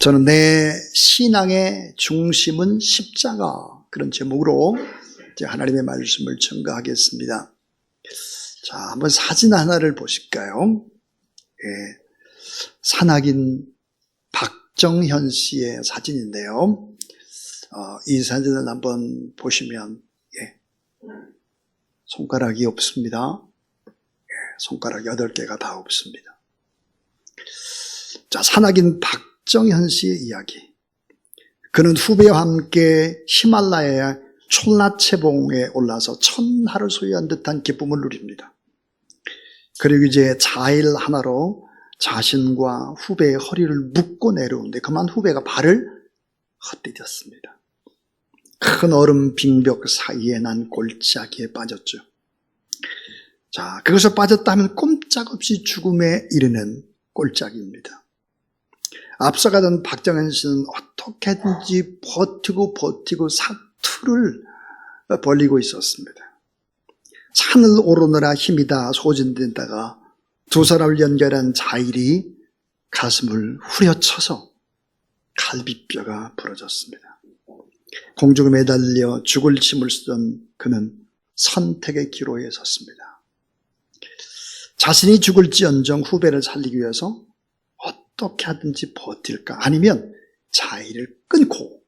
저는 내 신앙의 중심은 십자가, 그런 제목으로 이제 하나님의 말씀을 증거하겠습니다. 자, 한번 사진 하나를 보실까요? 예, 산악인 박정현 씨의 사진인데요. 이 사진을 한번 보시면 손가락이 없습니다. 손가락 8개가 다 없습니다. 자, 산악인 박정현 씨의 이야기. 그는 후배와 함께 히말라야의 촐라체봉에 올라서 천하를 소유한 듯한 기쁨을 누립니다. 그리고 이제 자일 하나로 자신과 후배의 허리를 묶고 내려오는데 그만 후배가 발을 헛디뎠습니다. 큰 얼음 빙벽 사이에 난 골짜기에 빠졌죠. 자, 그것을 빠졌다면 꼼짝없이 죽음에 이르는 골짜기입니다. 앞서가던 박정현 씨는 어떻게든지 버티고 사투를 벌리고 있었습니다. 산을 오르느라 힘이 다 소진되다가 두 사람을 연결한 자일이 가슴을 후려쳐서 갈비뼈가 부러졌습니다. 공중에 매달려 죽을 힘을 쓰던 그는 선택의 기로에 섰습니다. 자신이 죽을지언정 후배를 살리기 위해서 어떻게 하든지 버틸까, 아니면 자의를 끊고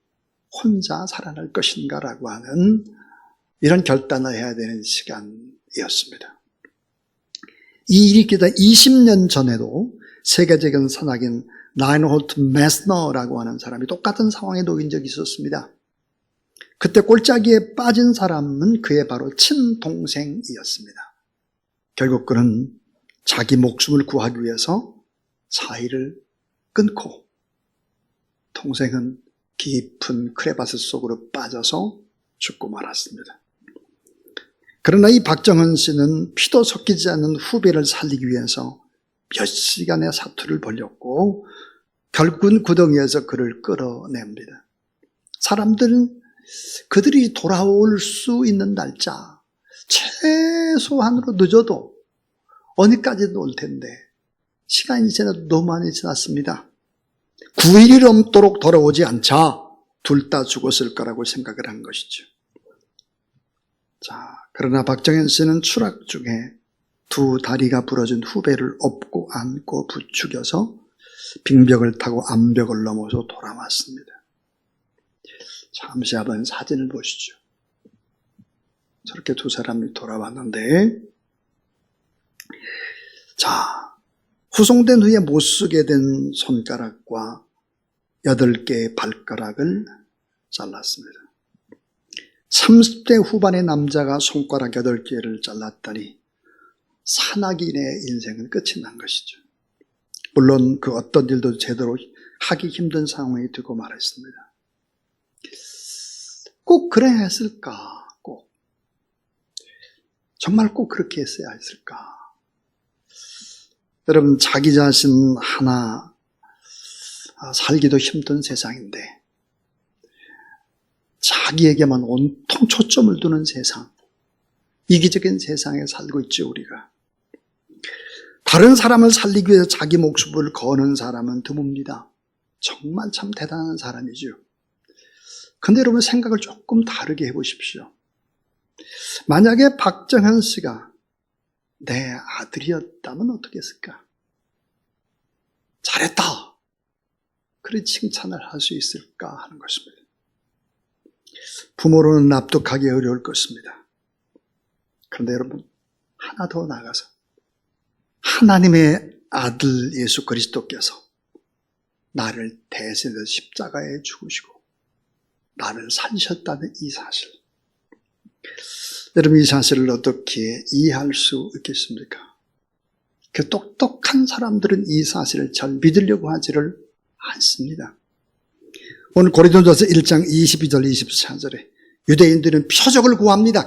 혼자 살아날 것인가라고 하는 이런 결단을 해야 되는 시간이었습니다. 이 일이 있기다 20년 전에도 세계적인 산악인 라인홀트 메스너라고 하는 사람이 똑같은 상황에 놓인 적이 있었습니다. 그때 골짜기에 빠진 사람은 그의 바로 친동생이었습니다. 결국 그는 자기 목숨을 구하기 위해서 자의를 끊고 동생은 깊은 크레바스 속으로 빠져서 죽고 말았습니다. 그러나 이 박정현 씨는 피도 섞이지 않는 후배를 살리기 위해서 몇 시간의 사투를 벌였고 결국은 구덩이에서 그를 끌어냅니다. 사람들은 그들이 돌아올 수 있는 날짜, 최소한으로 늦어도 어디까지도 올 텐데 시간이 지나도 너무 많이 지났습니다. 9일이 넘도록 돌아오지 않자 둘 다 죽었을 거라고 생각을 한 것이죠. 자, 그러나 박정현 씨는 추락 중에 두 다리가 부러진 후배를 업고 안고 부추겨서 빙벽을 타고 암벽을 넘어서 돌아왔습니다. 잠시 한번 사진을 보시죠. 저렇게 두 사람이 돌아왔는데, 자, 후송된 후에 못 쓰게 된 손가락과 8개의 발가락을 잘랐습니다. 30대 후반의 남자가 손가락 8개를 잘랐더니 산악인의 인생은 끝이 난 것이죠. 물론 그 어떤 일도 제대로 하기 힘든 상황이 되고 말았습니다. 꼭 그래야 했을까? 꼭. 정말 꼭 그렇게 했어야 했을까? 여러분, 자기 자신 하나 살기도 힘든 세상인데 자기에게만 온통 초점을 두는 세상, 이기적인 세상에 살고 있죠, 우리가. 다른 사람을 살리기 위해서 자기 목숨을 거는 사람은 드뭅니다. 정말 참 대단한 사람이죠. 근데 여러분, 생각을 조금 다르게 해보십시오. 만약에 박정현 씨가 내 아들이었다면 어떻게 했을까? 잘했다! 그런 칭찬을 할 수 있을까 하는 것입니다. 부모로는 납득하기 어려울 것입니다. 그런데 여러분, 하나 더 나아가서 하나님의 아들 예수 그리스도께서 나를 대신해서 십자가에 죽으시고 나를 살리셨다는 이 사실, 여러분, 이 사실을 어떻게 이해할 수 있겠습니까? 그 똑똑한 사람들은 이 사실을 잘 믿으려고 하지를 않습니다. 오늘 고린도전서 1장 22절 24절에 유대인들은 표적을 구합니다.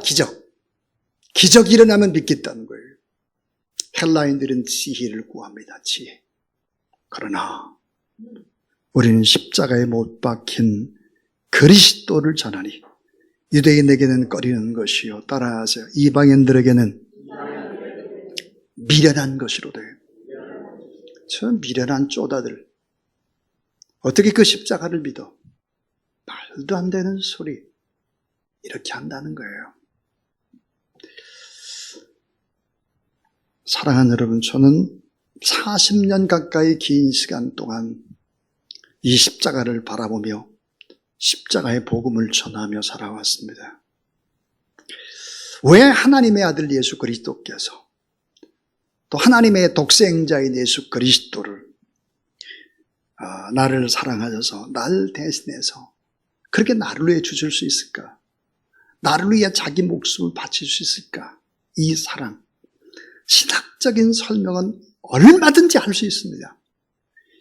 기적이 일어나면 믿겠다는 거예요. 헬라인들은 지혜를 구합니다. 지혜. 그러나 우리는 십자가에 못 박힌 그리스도를 전하니 유대인에게는 꺼리는 것이요, 따라하세요, 이방인들에게는 미련한 것이로되. 저 미련한 쪼다들, 어떻게 그 십자가를 믿어? 말도 안 되는 소리. 이렇게 한다는 거예요. 사랑하는 여러분, 저는 40년 가까이 긴 시간 동안 이 십자가를 바라보며 십자가의 복음을 전하며 살아왔습니다. 왜 하나님의 아들 예수 그리스도께서 또 하나님의 독생자인 예수 그리스도를 나를 사랑하셔서 나를 대신해서 그렇게 나를 위해 주실 수 있을까? 나를 위해 자기 목숨을 바칠 수 있을까? 이 사랑. 신학적인 설명은 얼마든지 할 수 있습니다.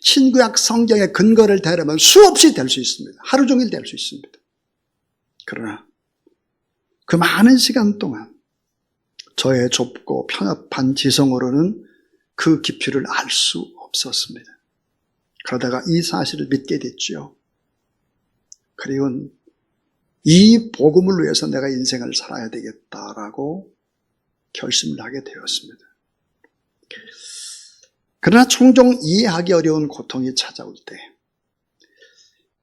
신구약 성경의 근거를 대려면 수없이 될 수 있습니다. 하루 종일 될 수 있습니다. 그러나 그 많은 시간 동안 저의 좁고 편협한 지성으로는 그 깊이를 알 수 없었습니다. 그러다가 이 사실을 믿게 됐죠. 그리고 이 복음을 위해서 내가 인생을 살아야 되겠다라고 결심을 하게 되었습니다. 그러나 종종 이해하기 어려운 고통이 찾아올 때,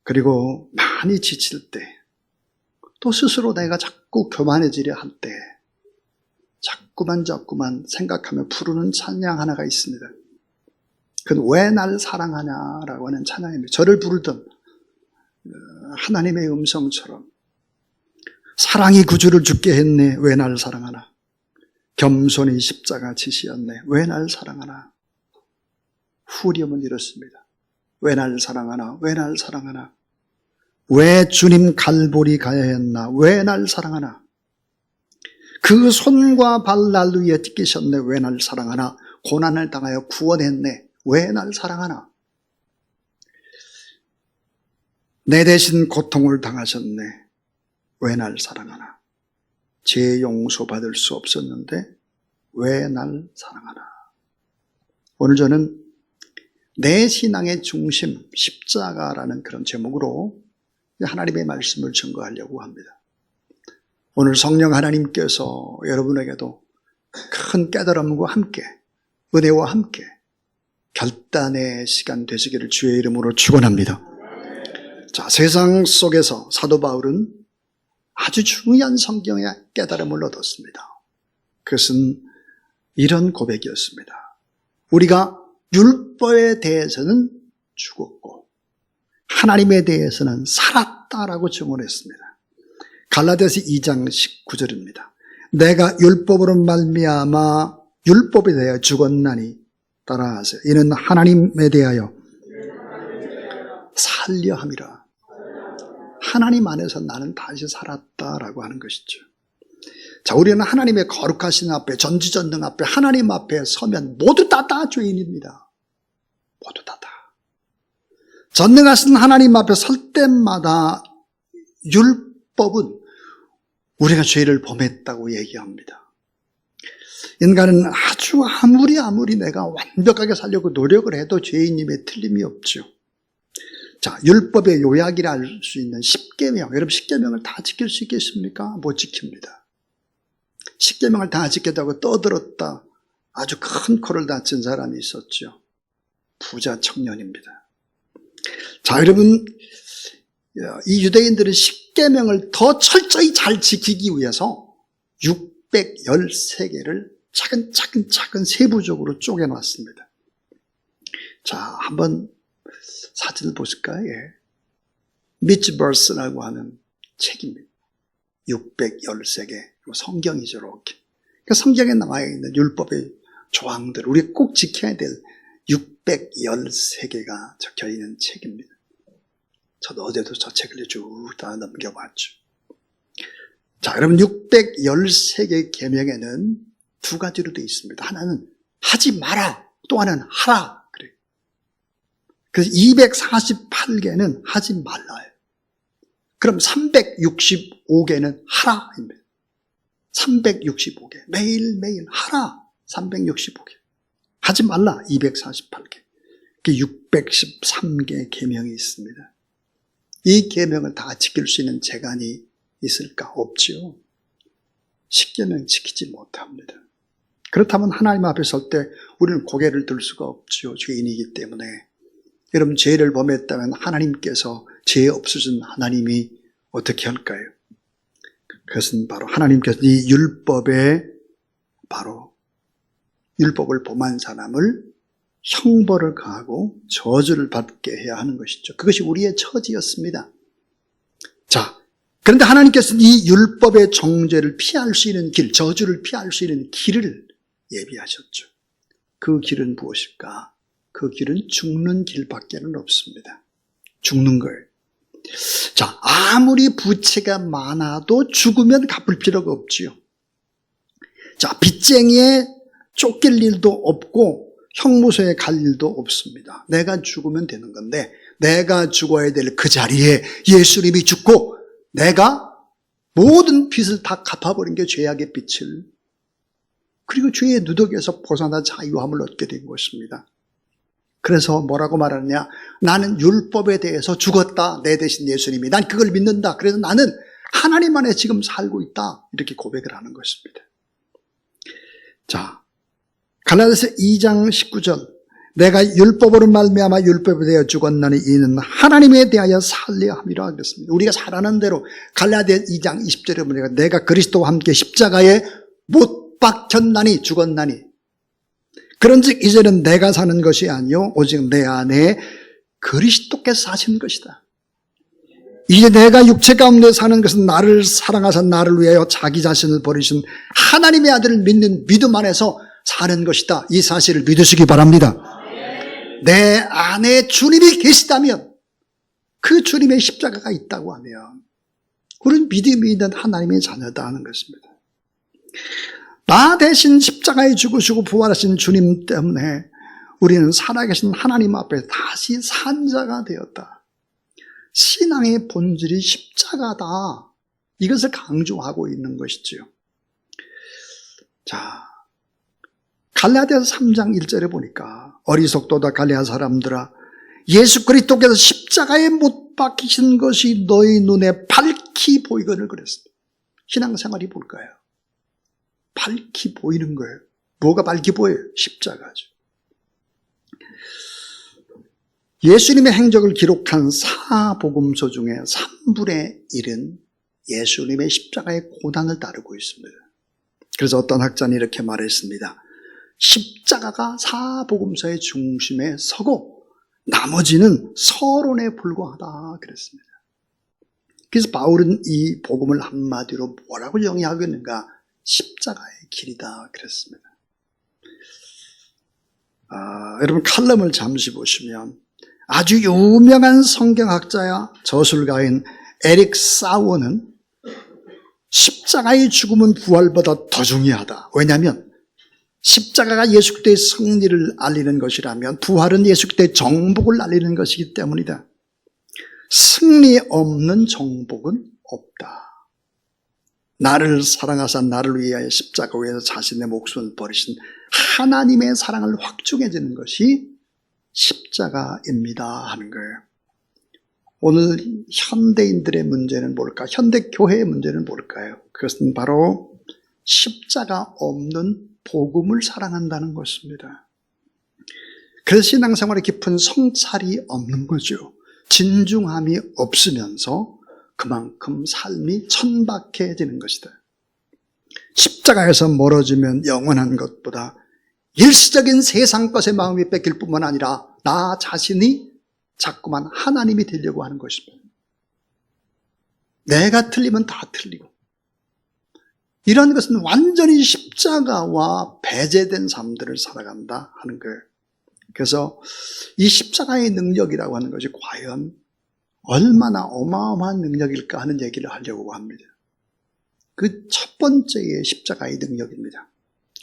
그리고 많이 지칠 때, 또 스스로 내가 자꾸 교만해지려 할 때, 자꾸만 생각하며 부르는 찬양 하나가 있습니다. 그건 왜 날 사랑하냐라고 하는 찬양입니다. 저를 부르던 하나님의 음성처럼 사랑이 구주를 죽게 했네. 왜 날 사랑하나? 겸손히 십자가 지시었네. 왜 날 사랑하나? 후렴은 이렇습니다. 왜 날 사랑하나? 왜 날 사랑하나? 왜 주님 갈보리 가야 했나? 왜 날 사랑하나? 그 손과 발 날 위에 찢기셨네. 왜 날 사랑하나? 고난을 당하여 구원했네. 왜 날 사랑하나? 내 대신 고통을 당하셨네. 왜 날 사랑하나? 죄 용서받을 수 없었는데 왜 날 사랑하나? 오늘 저는 내 신앙의 중심, 십자가라는 그런 제목으로 하나님의 말씀을 증거하려고 합니다. 오늘 성령 하나님께서 여러분에게도 큰 깨달음과 함께, 은혜와 함께 결단의 시간 되시기를 주의 이름으로 축원합니다. 자, 세상 속에서 사도 바울은 아주 중요한 성경의 깨달음을 얻었습니다. 그것은 이런 고백이었습니다. 우리가 율법에 대해서는 죽었고 하나님에 대해서는 살았다라고 증언했습니다. 갈라디아서 2장 19절입니다. 내가 율법으로 말미암아 율법에 대하여 죽었나니 따라하세요. 이는 하나님에 대하여 살려 함이라. 하나님 안에서 나는 다시 살았다라고 하는 것이죠. 자, 우리는 하나님의 거룩하신 앞에, 전지전능 앞에, 하나님 앞에 서면 모두 다 죄인입니다. 모두 다. 전능하신 하나님 앞에 설 때마다 율법은 우리가 죄를 범했다고 얘기합니다. 인간은 아주 아무리 내가 완벽하게 살려고 노력을 해도 죄인임에 틀림이 없죠. 자, 율법의 요약이라 할 수 있는 십계명, 여러분 십계명을 다 지킬 수 있겠습니까? 못 지킵니다. 십계명을 다 지켰다고 떠들었다 아주 큰 코를 다친 사람이 있었죠. 부자 청년입니다. 자, 여러분, 이 유대인들은 십계명을 더 철저히 잘 지키기 위해서 613개를 차근차근 세부적으로 쪼개놨습니다. 자, 한번 사진을 보실까요? 예. 미츠버스라고 하는 책입니다. 613개. 성경이죠, 이렇게. 그러니까 성경에 나와있는 율법의 조항들, 우리가 꼭 지켜야 될 613개가 적혀있는 책입니다. 저도 어제도 저 책을 쭉 다 넘겨봤죠. 자, 여러분 613개 계명에는 두 가지로 되어 있습니다. 하나는 하지 마라, 또 하나는 하라. 그래요. 그래서 248개는 하지 말라요. 그럼 365개는 하라입니다. 365개. 매일매일 하라. 365개. 하지 말라. 248개. 613개 계명이 있습니다. 이 계명을 다 지킬 수 있는 재간이 있을까? 없지요. 10계명 지키지 못합니다. 그렇다면 하나님 앞에 설 때 우리는 고개를 들 수가 없지요. 죄인이기 때문에. 여러분 죄를 범했다면 하나님께서 죄 없으신 하나님이 어떻게 할까요? 그것은 바로 하나님께서 이 율법에 바로 율법을 범한 사람을 형벌을 가하고 저주를 받게 해야 하는 것이죠. 그것이 우리의 처지였습니다. 자, 그런데 하나님께서는 이 율법의 정죄를 피할 수 있는 길, 저주를 피할 수 있는 길을 예비하셨죠. 그 길은 무엇일까? 그 길은 죽는 길밖에는 없습니다. 죽는 거예요. 자, 아무리 부채가 많아도 죽으면 갚을 필요가 없지요. 자, 빚쟁이에 쫓길 일도 없고 형무소에 갈 일도 없습니다. 내가 죽으면 되는 건데 내가 죽어야 될 그 자리에 예수님이 죽고 내가 모든 빚을 다 갚아버린 게 죄악의 빚을, 그리고 죄의 누더기에서 벗어나 자유함을 얻게 된 것입니다. 그래서 뭐라고 말하느냐? 나는 율법에 대해서 죽었다. 내 대신 예수님이. 난 그걸 믿는다. 그래서 나는 하나님 안에 지금 살고 있다. 이렇게 고백을 하는 것입니다. 자, 갈라디아서 2장 19절. 내가 율법으로 말미암아 율법에 대하여 죽었나니 이는 하나님에 대하여 살려 함이라 하겠습니다. 우리가 잘하는 대로 갈라디아 2장 20절에 보니까 내가 그리스도와 함께 십자가에 못 박혔나니 죽었나니 그런즉 이제는 내가 사는 것이 아니요 오직 내 안에 그리스도께서 사신 것이다. 이제 내가 육체 가운데 사는 것은 나를 사랑하사 나를 위하여 자기 자신을 버리신 하나님의 아들을 믿는 믿음 안에서 사는 것이다. 이 사실을 믿으시기 바랍니다. 내 안에 주님이 계시다면, 그 주님의 십자가가 있다고 하면 우리는 믿음이 있는 하나님의 자녀다 하는 것입니다. 나 대신 십자가에 죽으시고 부활하신 주님 때문에 우리는 살아계신 하나님 앞에 다시 산 자가 되었다. 신앙의 본질이 십자가다. 이것을 강조하고 있는 것이지요. 자, 갈라디아서 3장 1절에 보니까 어리석도다 갈라디아 사람들아 예수 그리스도께서 십자가에 못 박히신 것이 너희 눈에 밝히 보이거늘 그랬습니다. 신앙생활이 뭘까요? 밝히 보이는 거예요. 뭐가 밝히 보여요? 십자가죠. 예수님의 행적을 기록한 사복음서 중에 3분의 1은 예수님의 십자가의 고난을 다루고 있습니다. 그래서 어떤 학자는 이렇게 말했습니다. 십자가가 사복음서의 중심에 서고 나머지는 서론에 불과하다 그랬습니다. 그래서 바울은 이 복음을 한마디로 뭐라고 정의하고 있는가? 십자가의 길이다 그랬습니다. 여러분 칼럼을 잠시 보시면 아주 유명한 성경학자야 저술가인 에릭 사워는 십자가의 죽음은 부활보다 더 중요하다. 왜냐하면 십자가가 예수 그리스도의 승리를 알리는 것이라면 부활은 예수 그리스도의 정복을 알리는 것이기 때문이다. 승리 없는 정복은 없다. 나를 사랑하사 나를 위하여 십자가 위에서 자신의 목숨을 버리신 하나님의 사랑을 확증해주는 것이 십자가입니다 하는 거예요. 오늘 현대인들의 문제는 뭘까? 현대교회의 문제는 뭘까요? 그것은 바로 십자가 없는 복음을 사랑한다는 것입니다. 그래서 신앙생활에 깊은 성찰이 없는 거죠. 진중함이 없으면서 그만큼 삶이 천박해지는 것이다. 십자가에서 멀어지면 영원한 것보다 일시적인 세상 것에 마음이 뺏길 뿐만 아니라 나 자신이 자꾸만 하나님이 되려고 하는 것입니다. 내가 틀리면 다 틀리고, 이런 것은 완전히 십자가와 배제된 삶들을 살아간다 하는 거예요. 그래서 이 십자가의 능력이라고 하는 것이 과연 얼마나 어마어마한 능력일까 하는 얘기를 하려고 합니다. 그 첫 번째의 십자가의 능력입니다.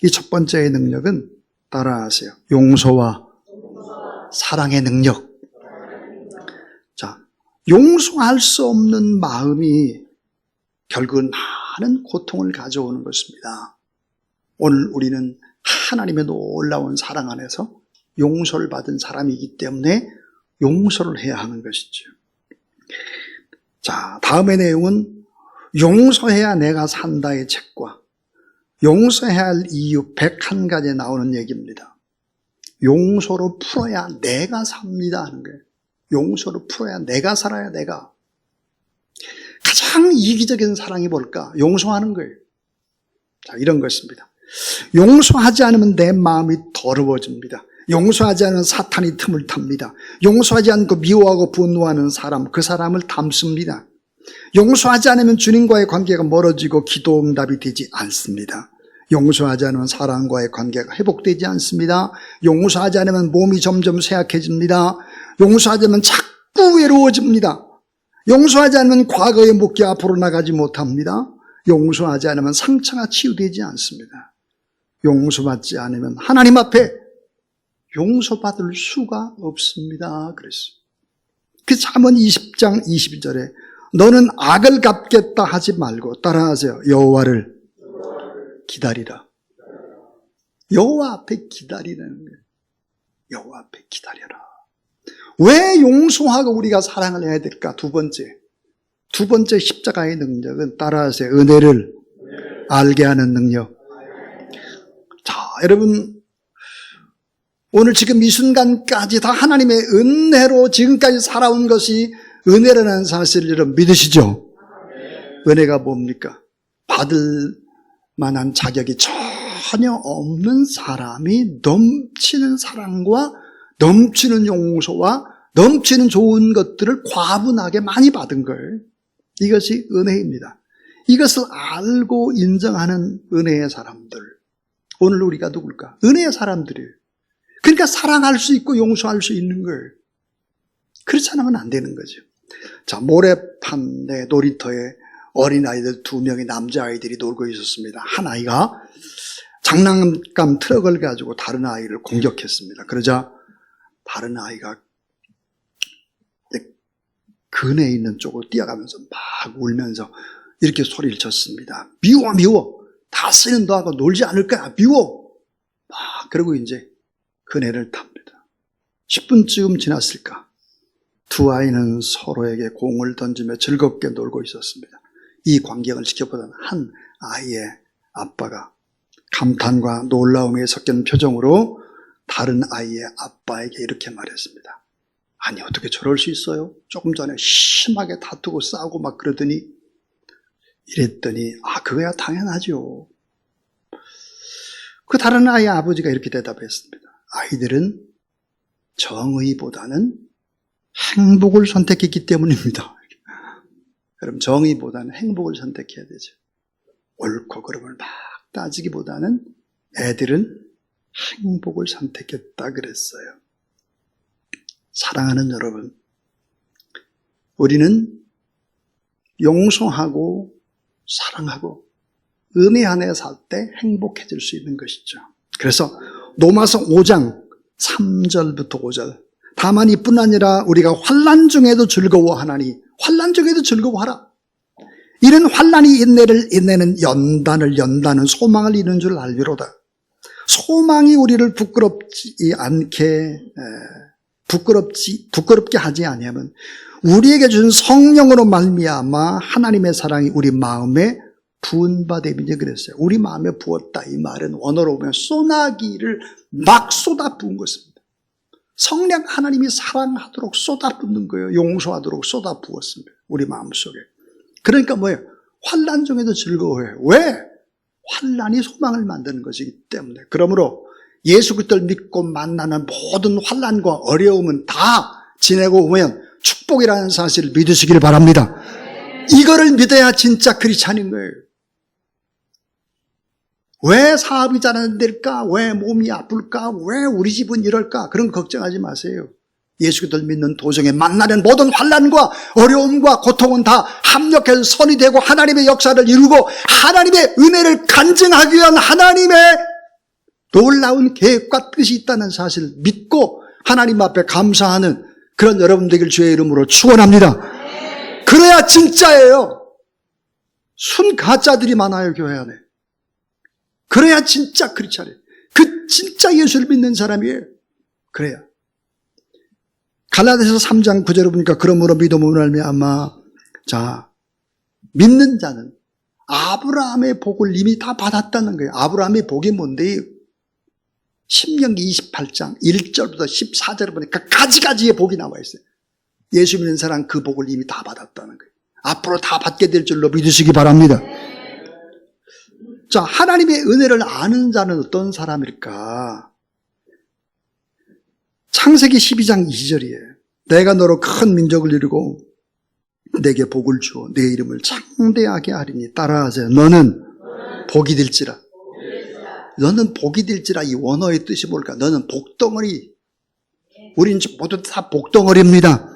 이 첫 번째의 능력은 따라하세요. 용서와 사랑의 능력. 자, 용서할 수 없는 마음이 결국은 많은 고통을 가져오는 것입니다. 오늘 우리는 하나님의 놀라운 사랑 안에서 용서를 받은 사람이기 때문에 용서를 해야 하는 것이죠. 자, 다음의 내용은 용서해야 내가 산다의 책과 용서해야 할 이유 101가지에 나오는 얘기입니다. 용서로 풀어야 내가 삽니다 하는 거예요. 용서로 풀어야 내가 살아야 내가. 가장 이기적인 사랑이 뭘까? 용서하는 거예요. 자, 이런 것입니다. 용서하지 않으면 내 마음이 더러워집니다. 용서하지 않으면 사탄이 틈을 탑니다. 용서하지 않고 미워하고 분노하는 사람, 그 사람을 담습니다. 용서하지 않으면 주님과의 관계가 멀어지고 기도 응답이 되지 않습니다. 용서하지 않으면 사랑과의 관계가 회복되지 않습니다. 용서하지 않으면 몸이 점점 쇠약해집니다. 용서하지 않으면 자꾸 외로워집니다. 용서하지 않으면 과거의 묵기 앞으로 나가지 못합니다. 용서하지 않으면 상처가 치유되지 않습니다. 용서받지 않으면 하나님 앞에 용서받을 수가 없습니다. 그랬어요. 그 잠언 20장 22절에 너는 악을 갚겠다 하지 말고 따라하세요. 여호와를 기다리라. 여호와 앞에 기다리라는 거예요. 여호와 앞에 기다려라. 왜 용서하고 우리가 사랑을 해야 될까? 두 번째 십자가의 능력은 따라하세요. 은혜를 알게 하는 능력. 자, 여러분 오늘 지금 이 순간까지 다 하나님의 은혜로 지금까지 살아온 것이 은혜라는 사실을 여러분 믿으시죠? 은혜가 뭡니까? 받을 만한 자격이 전혀 없는 사람이 넘치는 사랑과 넘치는 용서와 넘치는 좋은 것들을 과분하게 많이 받은 거예요. 이것이 은혜입니다. 이것을 알고 인정하는 은혜의 사람들. 오늘 우리가 누굴까? 은혜의 사람들이에요. 그러니까 사랑할 수 있고 용서할 수 있는 거예요. 그렇지 않으면 안 되는 거죠. 자, 모래판 내 놀이터에 어린아이들 2명의 남자아이들이 놀고 있었습니다. 한 아이가 장난감 트럭을 가지고 다른 아이를 공격했습니다. 그러자 다른 아이가 근에 있는 쪽으로 뛰어가면서 막 울면서 이렇게 소리를 쳤습니다. 미워 미워. 다시는 너하고 놀지 않을 거야. 미워. 막 그러고 이제 그네를 탑니다. 10분쯤 지났을까? 두 아이는 서로에게 공을 던지며 즐겁게 놀고 있었습니다. 이 광경을 지켜보던 한 아이의 아빠가 감탄과 놀라움에 섞인 표정으로 다른 아이의 아빠에게 이렇게 말했습니다. 아니 어떻게 저럴 수 있어요? 조금 전에 심하게 다투고 싸우고 막 그러더니 이랬더니 그거야 당연하죠. 그 다른 아이의 아버지가 이렇게 대답했습니다. 아이들은 정의보다는 행복을 선택했기 때문입니다. 그럼 정의보다는 행복을 선택해야 되죠. 옳고 그름을 막 따지기보다는 애들은 행복을 선택했다 그랬어요. 사랑하는 여러분, 우리는 용서하고 사랑하고 은혜 안에 살 때 행복해질 수 있는 것이죠. 그래서 로마서 5장 3절부터 5절 다만 이뿐 아니라 우리가 환난 중에도 즐거워하나니 환난 중에도 즐거워하라. 이런 환난이 인내를 인내는 연단은 소망을 이루는 줄 알리로다. 소망이 우리를 부끄럽게 하지 아니하면 우리에게 준 성령으로 말미암아 하나님의 사랑이 우리 마음에 부은 바 됨이니 그랬어요. 우리 마음에 부었다 이 말은 원어로 보면 쏘나기를 막 쏟아 부은 것입니다. 성령 하나님이 사랑하도록 쏟아 붓는 거예요. 용서하도록 쏟아 부었습니다. 우리 마음속에. 그러니까 뭐예요? 환난 중에도 즐거워해요. 왜? 환난이 소망을 만드는 것이기 때문에. 그러므로 예수 그리스도를 믿고 만나는 모든 환난과 어려움은 다 지내고 오면 축복이라는 사실을 믿으시길 바랍니다. 이거를 믿어야 진짜 크리스찬인 거예요. 왜 사업이 잘 안 될까? 왜 몸이 아플까? 왜 우리 집은 이럴까? 그런 거 걱정하지 마세요. 예수 그리스도를 믿는 도중에 만나는 모든 환난과 어려움과 고통은 다 합력해서 선이 되고 하나님의 역사를 이루고 하나님의 은혜를 간증하기 위한 하나님의 놀라운 계획과 뜻이 있다는 사실을 믿고 하나님 앞에 감사하는 그런 여러분 되길 주의 이름으로 축원합니다. 그래야 진짜예요. 순 가짜들이 많아요, 교회 안에. 그래야 진짜 크리스찬이에요. 그 진짜 예수를 믿는 사람이에요. 그래야. 갈라디아서 3장 9절에 보니까 그러므로 믿음으로 말미암아 자 믿는 자는 아브라함의 복을 이미 다 받았다는 거예요. 아브라함의 복이 뭔데요? 신명기 28장 1절부터 14절을 보니까 가지가지의 복이 나와 있어요. 예수 믿는 사람 그 복을 이미 다 받았다는 거예요. 앞으로 다 받게 될 줄로 믿으시기 바랍니다. 자, 하나님의 은혜를 아는 자는 어떤 사람일까? 창세기 12장 2절이에요. 내가 너로 큰 민족을 이루고 내게 복을 주어 내 이름을 창대하게 하리니 따라하세요. 너는 복이 될지라. 너는 복이 될지라. 이 원어의 뜻이 뭘까? 너는 복덩어리. 우린 모두 다 복덩어리입니다.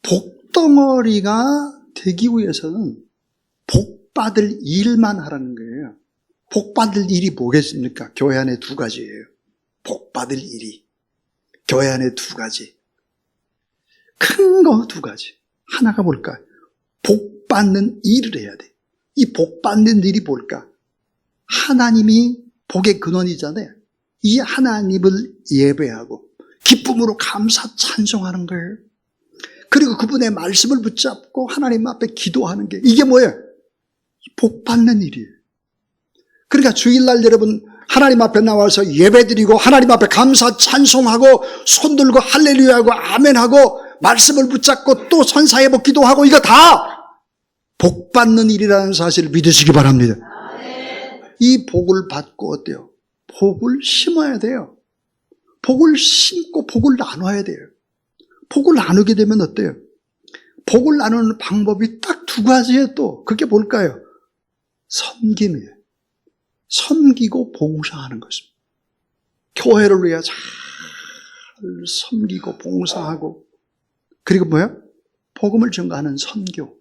복덩어리가 되기 위해서는 복받을 일만 하라는 거예요. 복받을 일이 뭐겠습니까? 교회 안에 두 가지예요. 복받을 일이. 교회 안에 두 가지. 큰 거 두 가지. 하나가 뭘까? 복받는 일을 해야 돼. 이 복받는 일이 뭘까? 하나님이 복의 근원이잖아요. 이 하나님을 예배하고 기쁨으로 감사 찬송하는 거예요. 그리고 그분의 말씀을 붙잡고 하나님 앞에 기도하는 게 이게 뭐예요? 복받는 일이에요. 그러니까 주일날 여러분 하나님 앞에 나와서 예배드리고 하나님 앞에 감사 찬송하고 손들고 할렐루야하고 아멘하고 말씀을 붙잡고 또 선사예복 기도하고 이거 다 복받는 일이라는 사실을 믿으시기 바랍니다. 이 복을 받고 어때요? 복을 심어야 돼요. 복을 심고 복을 나눠야 돼요. 복을 나누게 되면 어때요? 복을 나누는 방법이 딱 두 가지예요 또. 그게 뭘까요? 섬김이에요. 섬기고 봉사하는 것입니다. 교회를 위해 잘 섬기고 봉사하고 그리고 뭐야? 복음을 전가하는 선교.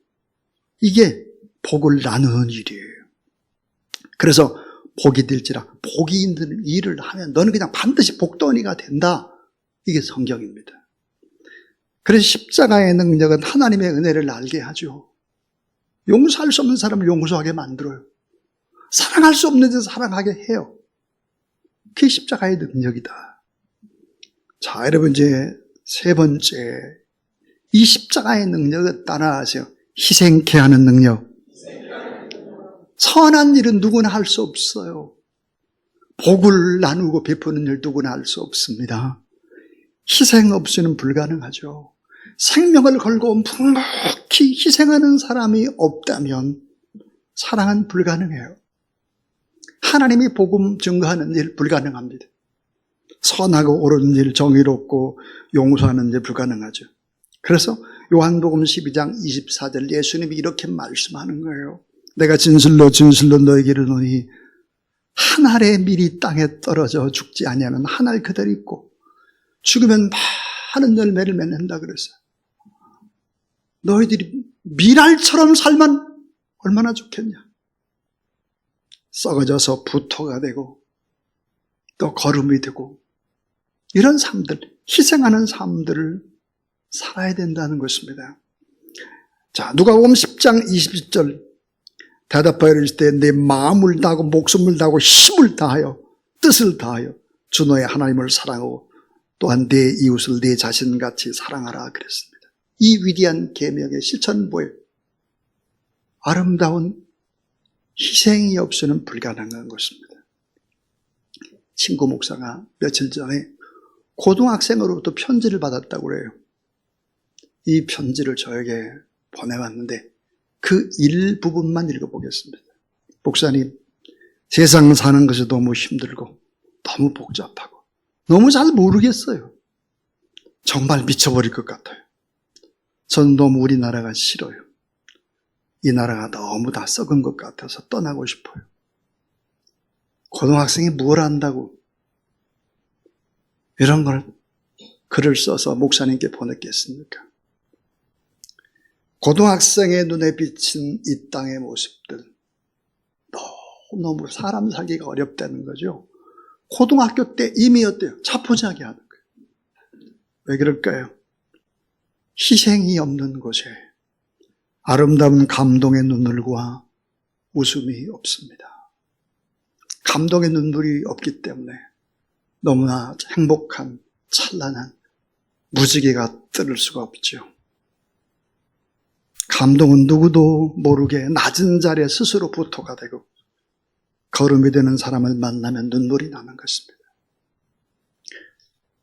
이게 복을 나누는 일이에요. 그래서 복이 될지라 복이 있는 일을 하면 너는 그냥 반드시 복덩이가 된다. 이게 성경입니다. 그래서 십자가의 능력은 하나님의 은혜를 알게 하죠. 용서할 수 없는 사람을 용서하게 만들어요. 사랑할 수 없는 데서 사랑하게 해요. 그게 십자가의 능력이다. 자, 여러분 이제 세 번째 이 십자가의 능력은 따라하세요. 희생케 하는 능력. 선한 일은 누구나 할 수 없어요. 복을 나누고 베푸는 일 누구나 할 수 없습니다. 희생 없이는 불가능하죠. 생명을 걸고 묵묵히 희생하는 사람이 없다면 사랑은 불가능해요. 하나님이 복음 증거하는 일 불가능합니다. 선하고 옳은 일, 정의롭고 용서하는 일 불가능하죠. 그래서 요한복음 12장 24절 예수님이 이렇게 말씀하는 거예요. 내가 진실로 진실로 너에게 이르노니 한 알의 밀이 땅에 떨어져 죽지 아니하면 한 알 그대로 있고 죽으면 많은 열매를 맺는다 그랬어요. 너희들이 밀알처럼 살면 얼마나 좋겠냐. 썩어져서 부토가 되고 또 거름이 되고 이런 삶들, 희생하는 삶들을 살아야 된다는 것입니다. 자, 누가복음 10장 20절 대답하여 이르실 때 내 마음을 다하고 목숨을 다하고 힘을 다하여 뜻을 다하여 주 너의 하나님을 사랑하고 또한 내 이웃을 내 자신같이 사랑하라 그랬습니다. 이 위대한 계명의 실천은 뭐예요? 아름다운 희생이 없이는 불가능한 것입니다. 친구 목사가 며칠 전에 고등학생으로부터 편지를 받았다고 그래요. 이 편지를 저에게 보내왔는데 그 일부분만 읽어보겠습니다. 목사님, 세상 사는 것이 너무 힘들고 너무 복잡하고 너무 잘 모르겠어요. 정말 미쳐버릴 것 같아요. 저는 너무 우리나라가 싫어요. 이 나라가 너무 다 썩은 것 같아서 떠나고 싶어요. 고등학생이 뭘 안다고 이런 걸 글을 써서 목사님께 보냈겠습니까? 고등학생의 눈에 비친 이 땅의 모습들 너무 사람 살기가 어렵다는 거죠. 고등학교 때 이미 어때요? 자포자기 하는 거예요. 왜 그럴까요? 희생이 없는 곳에 아름다운 감동의 눈물과 웃음이 없습니다. 감동의 눈물이 없기 때문에 너무나 행복한 찬란한 무지개가 뜨를 수가 없죠. 감동은 누구도 모르게 낮은 자리에 스스로 부토가 되고 거름이 되는 사람을 만나면 눈물이 나는 것입니다.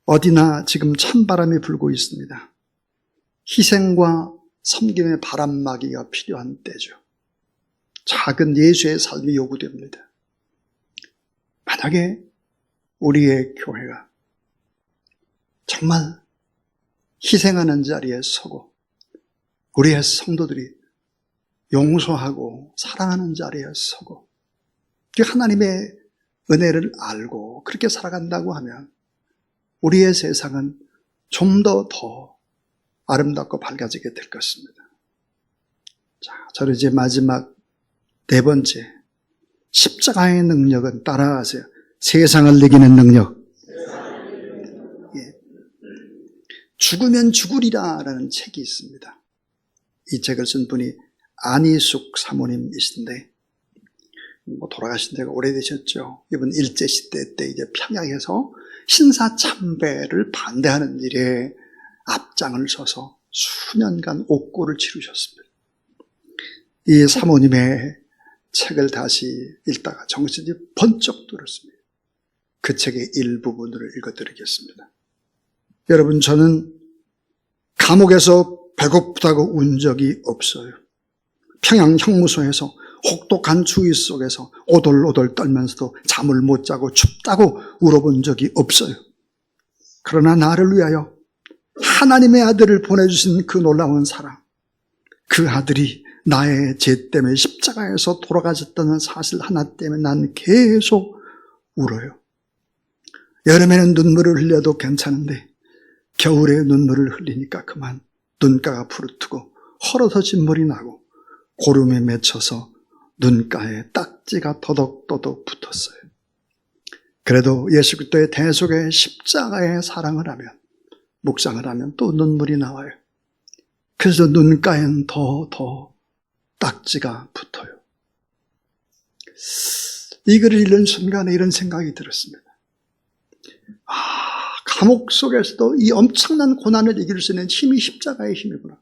어디나 지금 찬바람이 불고 있습니다. 희생과 섬김의 바람막이가 필요한 때죠. 작은 예수의 삶이 요구됩니다. 만약에 우리의 교회가 정말 희생하는 자리에 서고 우리의 성도들이 용서하고 사랑하는 자리에 서고 하나님의 은혜를 알고 그렇게 살아간다고 하면 우리의 세상은 좀 더 아름답고 밝아지게 될 것입니다. 자, 저는 이제 마지막 네 번째, 십자가의 능력은 따라하세요. 세상을 이기는 능력. 예. 죽으면 죽으리라라는 책이 있습니다. 이 책을 쓴 분이 안희숙 사모님이신데 돌아가신 지가 오래되셨죠. 이분 일제시대 때 이제 평양에서 신사참배를 반대하는 일에 앞장을 서서 수년간 옥고를 치르셨습니다. 이 사모님의 책을 다시 읽다가 정신이 번쩍 들었습니다. 그 책의 일부분을 읽어드리겠습니다. 여러분, 저는 감옥에서 배고프다고 운 적이 없어요. 평양 형무소에서 혹독한 추위 속에서 오돌오돌 떨면서도 잠을 못 자고 춥다고 울어본 적이 없어요. 그러나 나를 위하여 하나님의 아들을 보내주신 그 놀라운 사랑, 그 아들이 나의 죄 때문에 십자가에서 돌아가셨다는 사실 하나 때문에 난 계속 울어요. 여름에는 눈물을 흘려도 괜찮은데 겨울에 눈물을 흘리니까 그만 눈가가 푸르트고 헐어서진 물이 나고 고름에 맺혀서 눈가에 딱지가 더덕더덕 붙었어요. 그래도 예수 그리스도의 대속의 십자가의 사랑을 하면, 묵상을 하면 또 눈물이 나와요. 그래서 눈가엔 더 딱지가 붙어요. 이 글을 읽는 순간에 이런 생각이 들었습니다. 감옥 속에서도 이 엄청난 고난을 이길 수 있는 힘이 십자가의 힘이구나.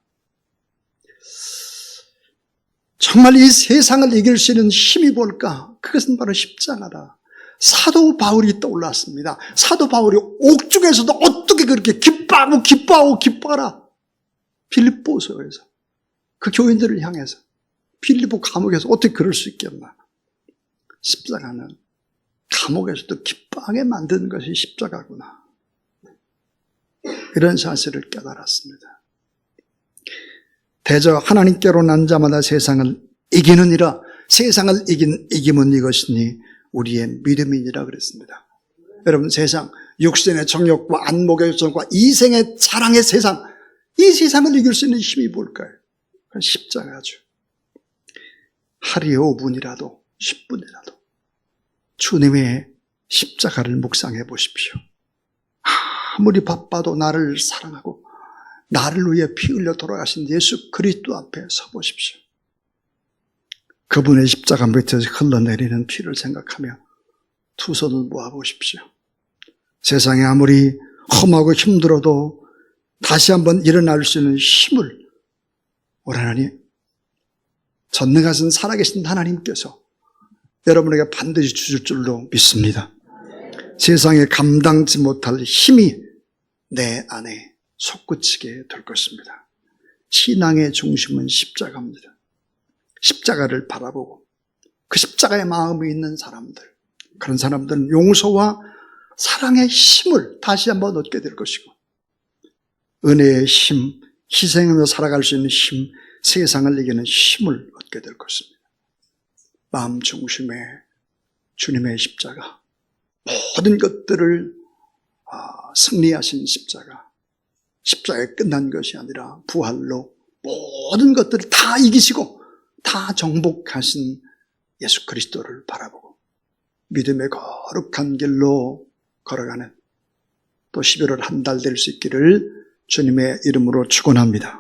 정말 이 세상을 이길 수 있는 힘이 뭘까? 그것은 바로 십자가다. 사도 바울이 떠올랐습니다. 사도 바울이 옥중에서도 어떻게 그렇게 기뻐하라. 빌립보서에서 그 교인들을 향해서 빌립보 감옥에서 어떻게 그럴 수 있겠나? 십자가는 감옥에서도 기뻐하게 만드는 것이 십자가구나. 이런 사실을 깨달았습니다. 대저 하나님께로 난 자마다 세상을 이기느니라. 세상을 이김은 이것이니 우리의 믿음이니라 그랬습니다. 여러분, 세상, 육신의 정욕과 안목의 정과 이생의 자랑의 세상, 이 세상을 이길 수 있는 힘이 뭘까요? 그건 십자가죠. 하루에 5분이라도 10분이라도 주님의 십자가를 묵상해 보십시오. 아무리 바빠도 나를 사랑하고 나를 위해 피 흘려 돌아가신 예수 그리스도 앞에 서 보십시오. 그분의 십자가 밑에서 흘러내리는 피를 생각하며 두 손을 모아 보십시오. 세상에 아무리 험하고 힘들어도 다시 한번 일어날 수 있는 힘을 우리 하나님, 전능하신 살아계신 하나님께서 여러분에게 반드시 주실 줄로 믿습니다. 세상에 감당치 못할 힘이 내 안에 솟구치게 될 것입니다. 신앙의 중심은 십자가입니다. 십자가를 바라보고 그 십자가의 마음이 있는 사람들, 그런 사람들은 용서와 사랑의 힘을 다시 한번 얻게 될 것이고, 은혜의 힘, 희생하며 살아갈 수 있는 힘, 세상을 이기는 힘을 얻게 될 것입니다. 마음 중심에 주님의 십자가, 모든 것들을 승리하신 십자가, 십자가에 끝난 것이 아니라 부활로 모든 것들을 다 이기시고 다 정복하신 예수 그리스도를 바라보고 믿음의 거룩한 길로 걸어가는 또 11월 한 달 될 수 있기를 주님의 이름으로 축원합니다.